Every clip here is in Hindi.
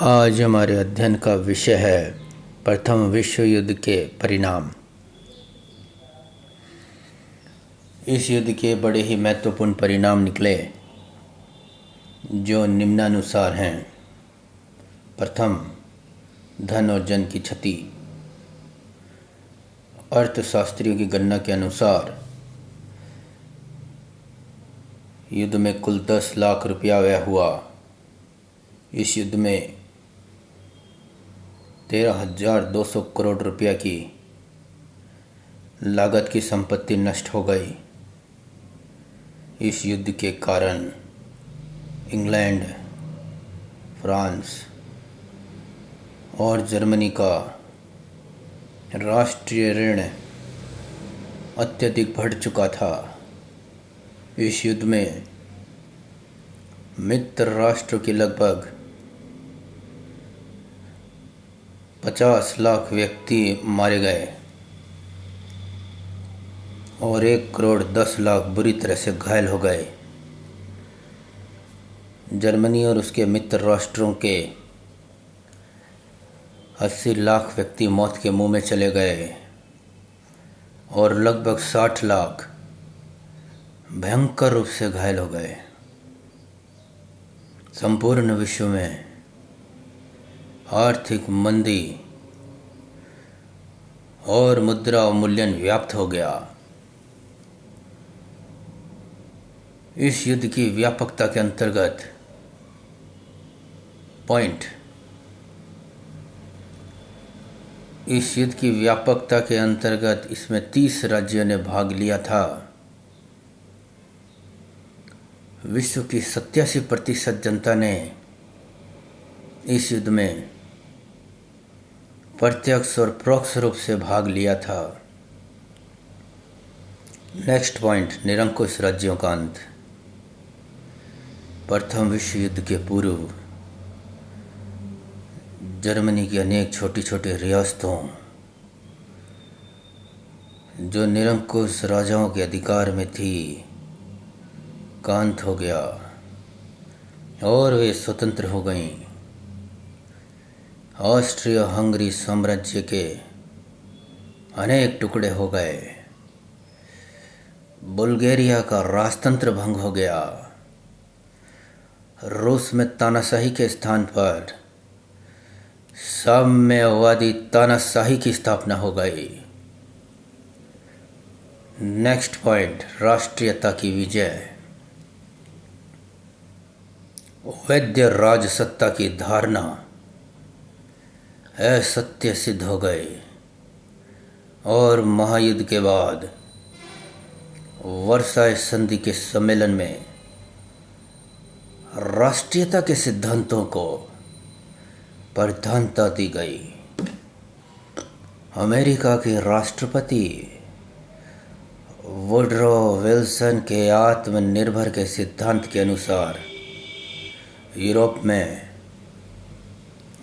आज हमारे अध्ययन का विषय है प्रथम विश्व युद्ध के परिणाम। इस युद्ध के बड़े ही महत्वपूर्ण परिणाम निकले जो निम्नानुसार हैं। प्रथम, धन और जन की क्षति। अर्थशास्त्रियों की गणना के अनुसार युद्ध में कुल 10 लाख रुपया व्यय हुआ। इस युद्ध में 13,200 करोड़ रुपया की लागत की संपत्ति नष्ट हो गई। इस युद्ध के कारण इंग्लैंड, फ्रांस और जर्मनी का राष्ट्रीय ऋण अत्यधिक बढ़ चुका था। इस युद्ध में मित्र राष्ट्रों के लगभग 50 लाख व्यक्ति मारे गए और 1 करोड़ 10 लाख बुरी तरह से घायल हो गए। जर्मनी और उसके मित्र राष्ट्रों के 80 लाख व्यक्ति मौत के मुंह में चले गए और लगभग 60 लाख भयंकर रूप से घायल हो गए। संपूर्ण विश्व में आर्थिक मंदी और मुद्रा अवमूल्यन व्याप्त हो गया। इस युद्ध की व्यापकता के अंतर्गत इसमें 30 राज्यों ने भाग लिया था। विश्व की 87% जनता ने इस युद्ध में प्रत्यक्ष और परोक्ष रूप से भाग लिया था। नेक्स्ट पॉइंट, निरंकुश राज्यों का अंत। प्रथम विश्व युद्ध के पूर्व जर्मनी की अनेक छोटी छोटी रियासतों जो निरंकुश राजाओं के अधिकार में थी का अंत हो गया और वे स्वतंत्र हो गईं। ऑस्ट्रिया हंगरी साम्राज्य के अनेक टुकड़े हो गए। बुल्गारिया का राजतंत्र भंग हो गया। रूस में तानाशाही के स्थान पर साम्यवादी तानाशाही की स्थापना हो गई। नेक्स्ट पॉइंट, राष्ट्रीयता की विजय। वैद्य राजसत्ता की धारणा असत्य सिद्ध हो गए और महायुद्ध के बाद वर्साय संधि के सम्मेलन में राष्ट्रीयता के सिद्धांतों को प्रधानता दी गई। अमेरिका के राष्ट्रपति वुडरो विल्सन के आत्मनिर्भर के सिद्धांत के अनुसार यूरोप में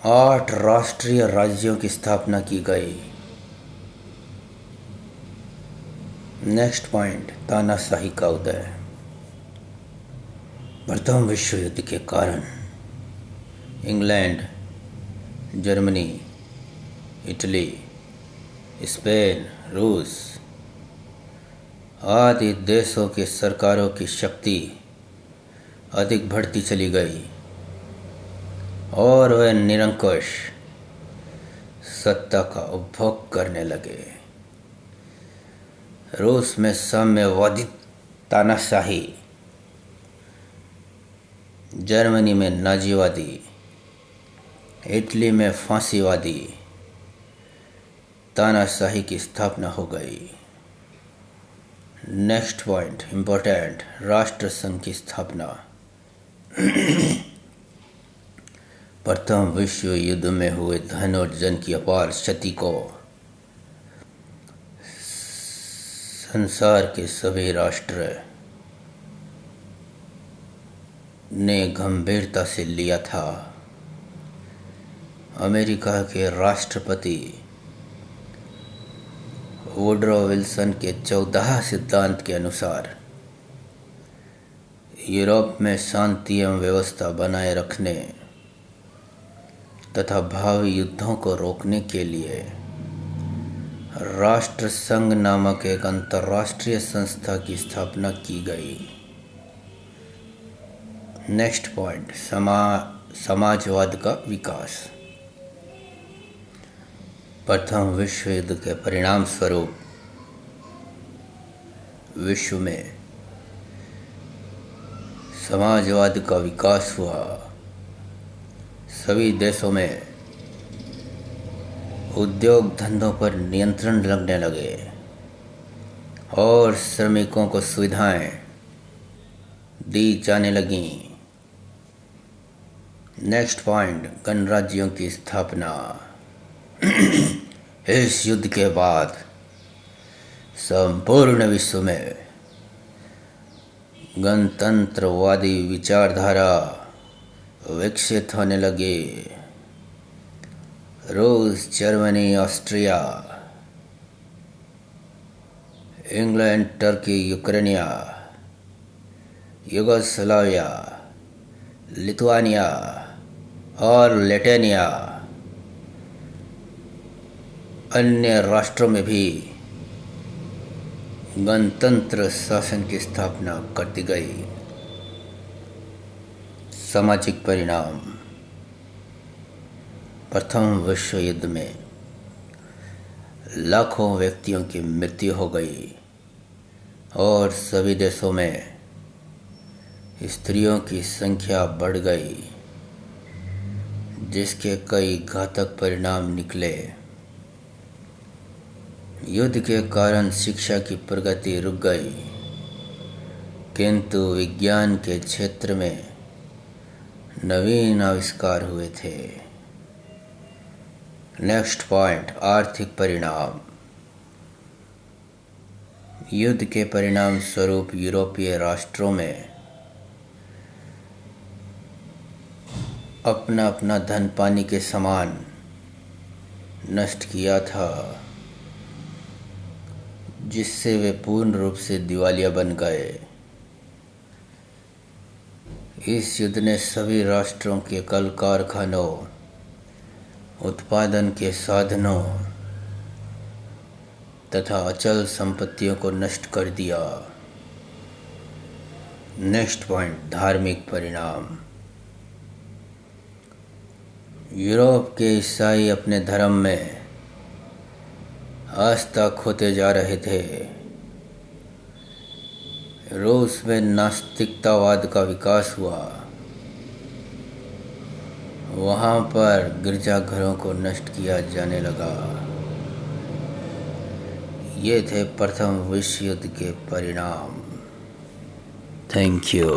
8 राष्ट्रीय राज्यों की स्थापना की गई। नेक्स्ट पॉइंट, तानाशाही का उदय। प्रथम विश्व युद्ध के कारण इंग्लैंड, जर्मनी, इटली, स्पेन, रूस आदि देशों की सरकारों की शक्ति अधिक बढ़ती चली गई और वे निरंकुश सत्ता का उपभोग करने लगे। रूस में साम्यवादी तानाशाही, जर्मनी में नाजीवादी, इटली में फांसीवादी तानाशाही की स्थापना हो गई। नेक्स्ट पॉइंट इम्पोर्टेंट, राष्ट्रसंघ की स्थापना। प्रथम विश्व युद्ध में हुए धन और जन की अपार क्षति को संसार के सभी राष्ट्र ने गंभीरता से लिया था। अमेरिका के राष्ट्रपति वुडरो विल्सन के 14 सिद्धांत के अनुसार यूरोप में शांति एवं व्यवस्था बनाए रखने तथा भावी युद्धों को रोकने के लिए राष्ट्र संघ नामक एक अंतर्राष्ट्रीय संस्था की स्थापना की गई। नेक्स्ट पॉइंट, समाजवाद का विकास। प्रथम विश्व युद्ध के परिणाम स्वरूप विश्व में समाजवाद का विकास हुआ। सभी देशों में उद्योग धंधों पर नियंत्रण लगने लगे और श्रमिकों को सुविधाएं दी जाने लगीं। नेक्स्ट पॉइंट, गणराज्यों की स्थापना। इस युद्ध के बाद संपूर्ण विश्व में गणतंत्रवादी विचारधारा विकसित होने लगी। रूस, जर्मनी, ऑस्ट्रिया, इंग्लैंड, टर्की, यूक्रेनिया, युगोस्लाविया, लिथुआनिया और लिथुआनिया अन्य राष्ट्रों में भी गणतंत्र शासन की स्थापना कर दी गई। सामाजिक परिणाम। प्रथम विश्व युद्ध में लाखों व्यक्तियों की मृत्यु हो गई और सभी देशों में स्त्रियों की संख्या बढ़ गई, जिसके कई घातक परिणाम निकले। युद्ध के कारण शिक्षा की प्रगति रुक गई, किंतु विज्ञान के क्षेत्र में नवीन आविष्कार हुए थे। नेक्स्ट पॉइंट, आर्थिक परिणाम। युद्ध के परिणाम स्वरूप यूरोपीय राष्ट्रों में अपना अपना धन पानी के समान नष्ट किया था, जिससे वे पूर्ण रूप से दिवालिया बन गए। इस युद्ध ने सभी राष्ट्रों के कल कारखानों, उत्पादन के साधनों तथा अचल संपत्तियों को नष्ट कर दिया। नेक्स्ट पॉइंट, धार्मिक परिणाम। यूरोप के ईसाई अपने धर्म में आस्था खोते जा रहे थे। रूस में नास्तिकतावाद का विकास हुआ। वहाँ पर गिरजाघरों को नष्ट किया जाने लगा। ये थे प्रथम विश्व युद्ध के परिणाम। Thank you.